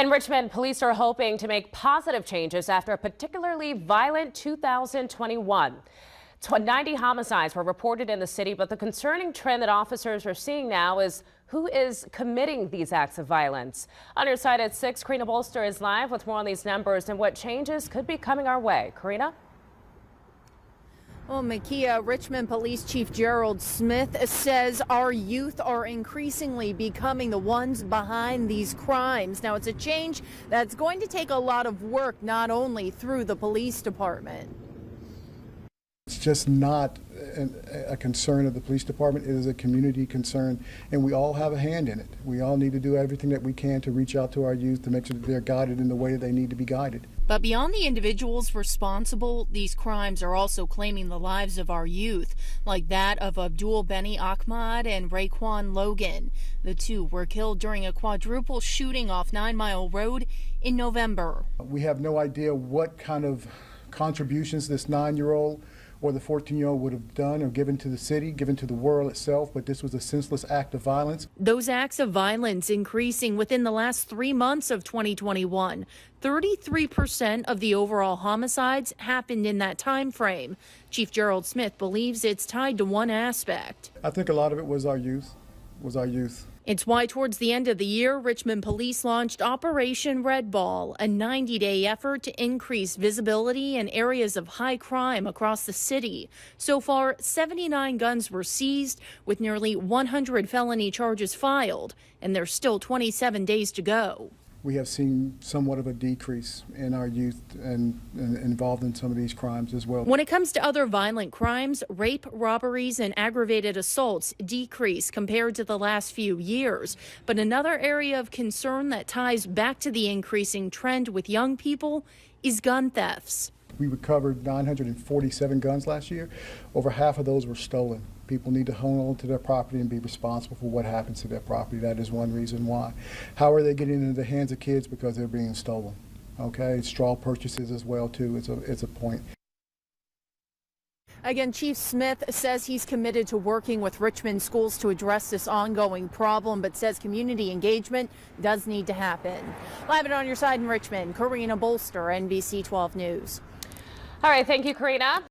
In Richmond, police are hoping to make positive changes after a particularly violent 2021. 90 homicides were reported in the city, but the concerning trend that officers are seeing now is who is committing these acts of violence. On your side at 6, Karina Bolster is live with more on these numbers and what changes could be coming our way. Karina? Well, Makia, Richmond Police Chief Gerald Smith says our youth are increasingly becoming the ones behind these crimes. Now, it's a change that's going to take a lot of work, not only through the police department. It's just not a concern of the police department. It is a community concern, and we all have a hand in it. We all need to do everything that we can to reach out to our youth to make sure that they're guided in the way they need to be guided. But beyond the individuals responsible, these crimes are also claiming the lives of our youth, like that of Abdul Beni Ahmad and Raekwon Logan. The two were killed during a quadruple shooting off 9 Mile Road in November. We have no idea what kind of contributions this 9-year-old or the 14-year-old would have done or given to the city, given to the world itself, but this was a senseless act of violence. Those acts of violence increasing within the last 3 months of 2021. 33% of the overall homicides happened in that time frame. Chief Gerald Smith believes it's tied to one aspect. I think a lot of it was our youth, It's why towards the end of the year, Richmond Police launched Operation Red Ball, a 90-day effort to increase visibility in areas of high crime across the city. So far, 79 guns were seized, with nearly 100 felony charges filed, and there's still 27 days to go. We have seen somewhat of a decrease in our youth and involved in some of these crimes as well. When it comes to other violent crimes, rape, robberies, and aggravated assaults decrease compared to the last few years. But another area of concern that ties back to the increasing trend with young people is gun thefts. We recovered 947 guns last year. Over half of those were stolen. People need to hold on to their property and be responsible for what happens to their property. That is one reason why. How are they getting into the hands of kids? Because they're being stolen. Okay, straw purchases as well too. It's a point. Again, Chief Smith says he's committed to working with Richmond schools to address this ongoing problem, but says community engagement does need to happen. Live it on your side in Richmond, Karina Bolster, NBC 12 News. All right, thank you, Karina.